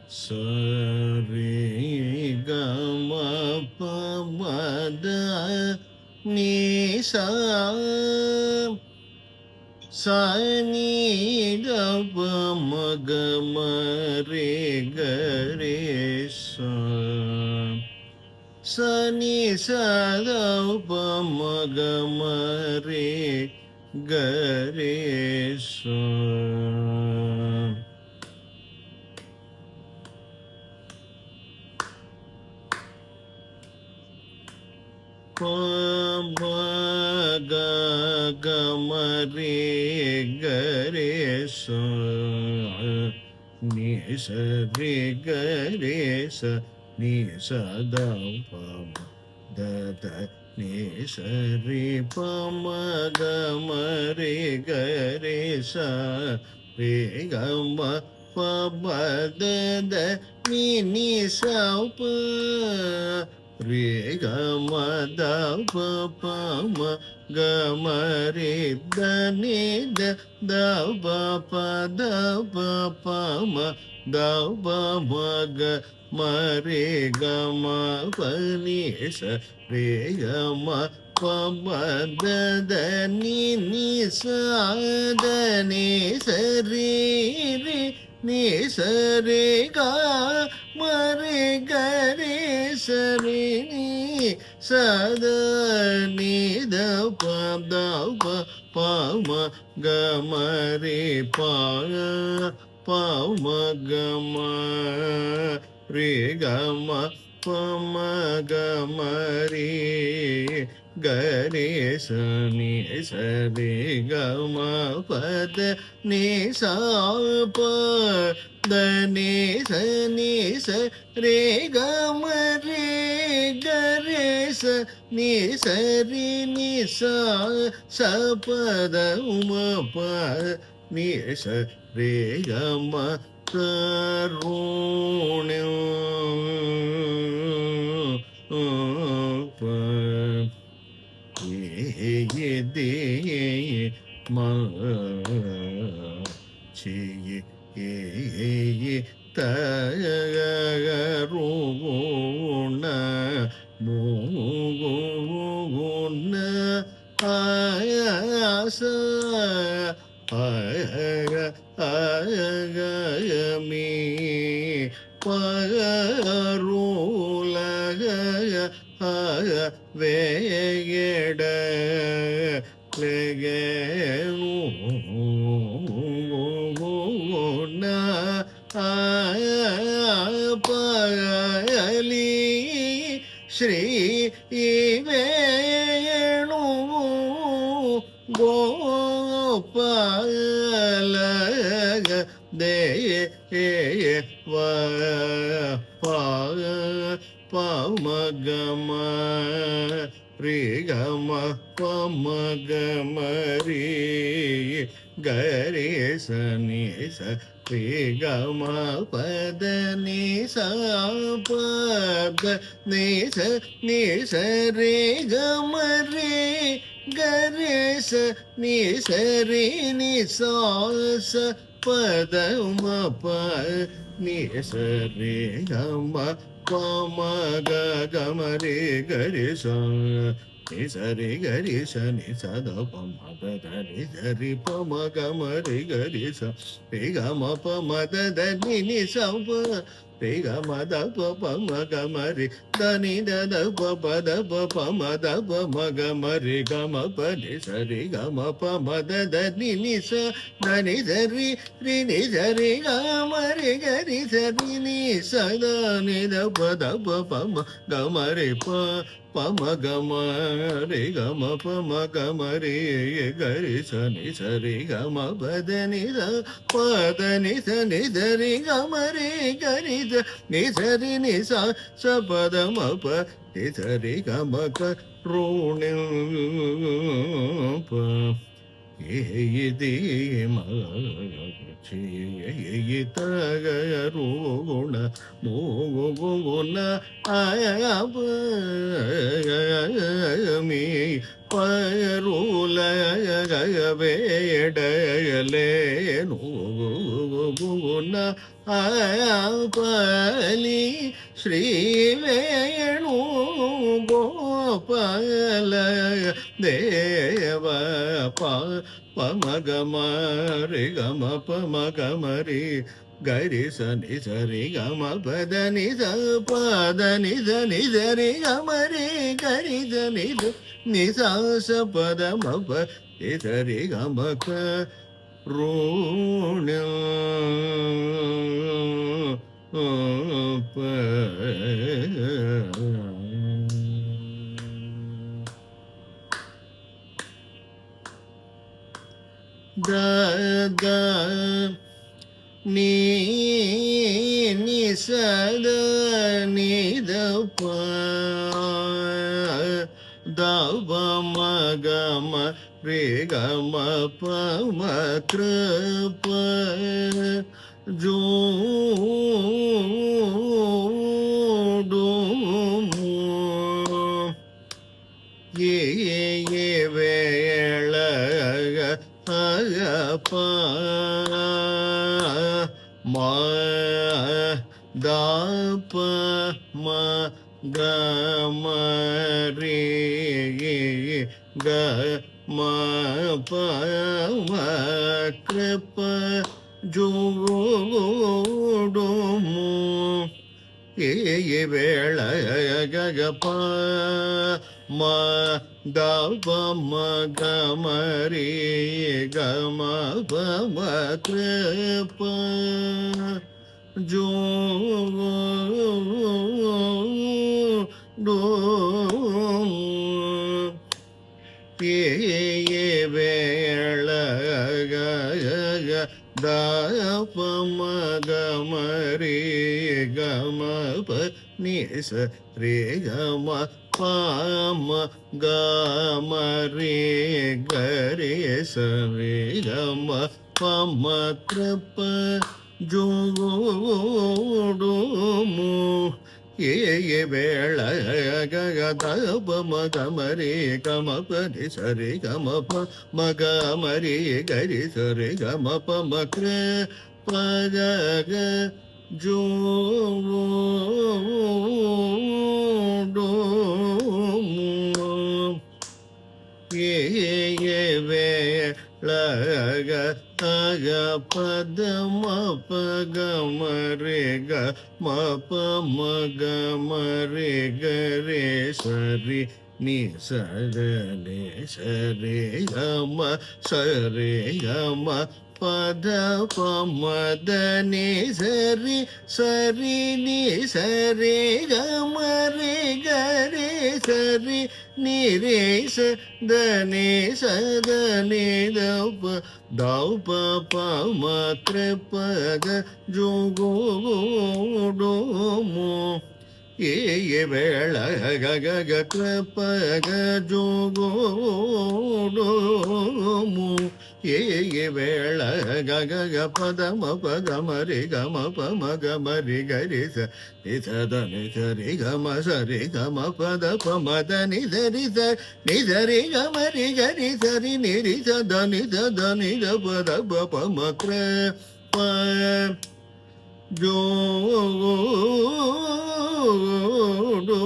சரி கம பமத நீசா சனி தப மகமரே கரேச சனி சதப மகமரே கரேச கமரே கரேச நீ சரி கரேச நீ சதபம தத நீ சரி பம கமரே கரேச ரே கம பபத நீ நீ சௌப ரே கம தப பம கமரே தனி தப பத பம தப மக மரே கம பனீச ரே கம பமத நீ நீ சத நீ சரி நீ சரி கா மரே கரே சரி நீ சத நீ தப தப பம கமரே பாய பம கம ரே கம பம கமரே கரேச நீ சரி கம பத நீ சாப தனி சனி ச ரே கம ரே கரேச நீ சரி நீ சா சபத உம ப நீ ச ரே கம கருண தே ம சி தருண மூகுண ஆச அகமி பருலக வேகட பலி ஸ்ரீ வேணு கோபால தேவ பமகம ரே கம பமகம ரே கரேச நீ ச ரே கம பத நீ சபத நீ ச ரே கம ரே கரேச நீ சரி நீ சாச பத உம ப நீ சரி கம பம கம ரே கரேச நீ சரி கரேச நீ சத பம தத நீ சரி பம கம ரே கரேச ரே கம பம தத நீ நீ சௌப ரே கம தப பம கம ரே தனி தத பப தப பம தப மக மரி கம பனி சரி கம பம தத நீ நீ ச தனி சரி ரி நி சரி கம ரி கரி சரி நீ சத நி தப தப பம கம ரி ப பம கம ரே கம பம கம ரே கரி சனி சரி கம பத நி த பத நி சனி சரி கம ரே கரி நி சரி நி ச சபத மப நி சரி கம கருண ப ஏதி தகருண மூகுண அயமி పరులగవేడలేను ఆపలి శ్రీ వేణు గోపాల దేవ పమగమరి గమ పమగమరి గరి సని సరి గమ పద నిజ పద నిజ నిజరి గమరి గరి నిజ నిజాస పద మప నిజరి గమక రుణ ద నీ సద నిద ప దవ మగమ రే గమ పమ కృప జోడుము ఏ వేళ అగప మా దాప మా గమ రే గ మా పమ కృప జోడుము ఏ వేళ గగప మా దవ మగమరి గమ పమ కృప జోడుము ఏ వేళ గగ దప మగమరి గమ ప నిస రే గమ పమ గమ రే గరే స రే గమ పమ కృప జోడుము ఏ వేళ గగ దప మగమరి గమ పరి సరి గమ ప మగమరి గరి సరి గమ పమ కృప గగ జోడుము ఏ వేళ గగ పద మ పగమ రే గ మ పమ గమ రే గరే సరి ని సరి సరి గమ సరి గమ పద పమద ని సరి సరి ని సరి గమ రే గరే సరి ని రే స ద ని స ద ని ద ప దౌప పమ కృప గ జోడుము ఏ వేళ గగ కృప గ జోడుము ఏ వేళ గగ పదమ పగమరి గమ పమ గమరి గరి స నిధ నిధరి గమ సరి గమ పద పమద నిధరి స నిధరి గమరి గరి సరి నిరి సద నిధ నిధ పద పమ కృప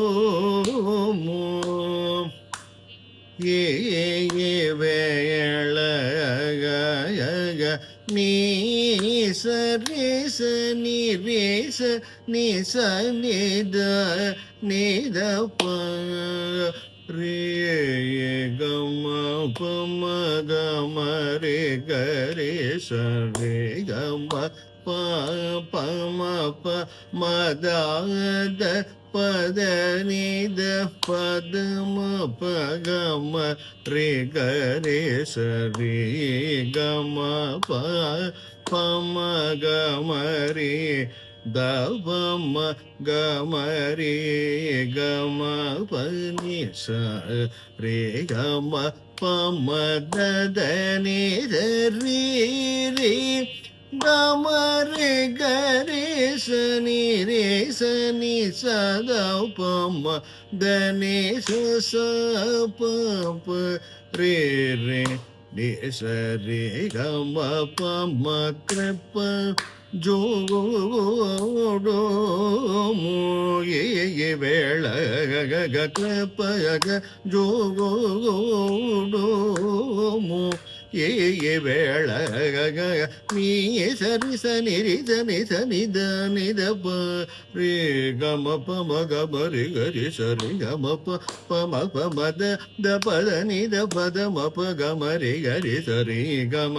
జోడుము ఏ వేళ గగ నీ సరి స ని రే స ని స నిద నిద ప రే గమ పమ గమ రే గరే స రే గమ పమ ప మద పద నిద పదమ పగమ రే గరే సరి గమ పమ గమ రే దవమ గమ రే గమ పని స రే గమ పమ దద ని రి రి గమరి గరి సని రే సని సదపమ దని స ప ప రే రే ని స రే గమ పమ కృప జోడోము ఏ వేళ గ కృప జోడోము ఏ వేళ నీ సరి సని రి సని సని ద ని ద ప రే గమ పమ గమ రి గరి సరి గమ పమ పమ ద పద ని ద పద మ ప గమ రి గరి సరి గమ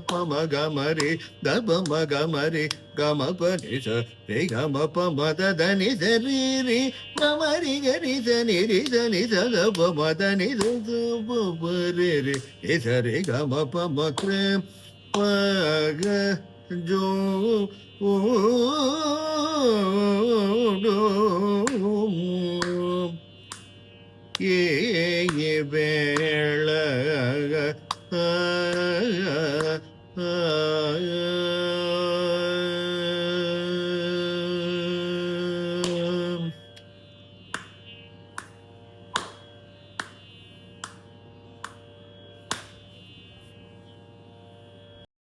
పమ గమ రి ద పమ గమ రి గమ ప ని స రే గమ పమ ద ద ని స రి రి గమ రి గరి సని రి సని స గ పమ ద ని స స ప ప రే రే ఏ స రే గమ పమ కృ ప గ జో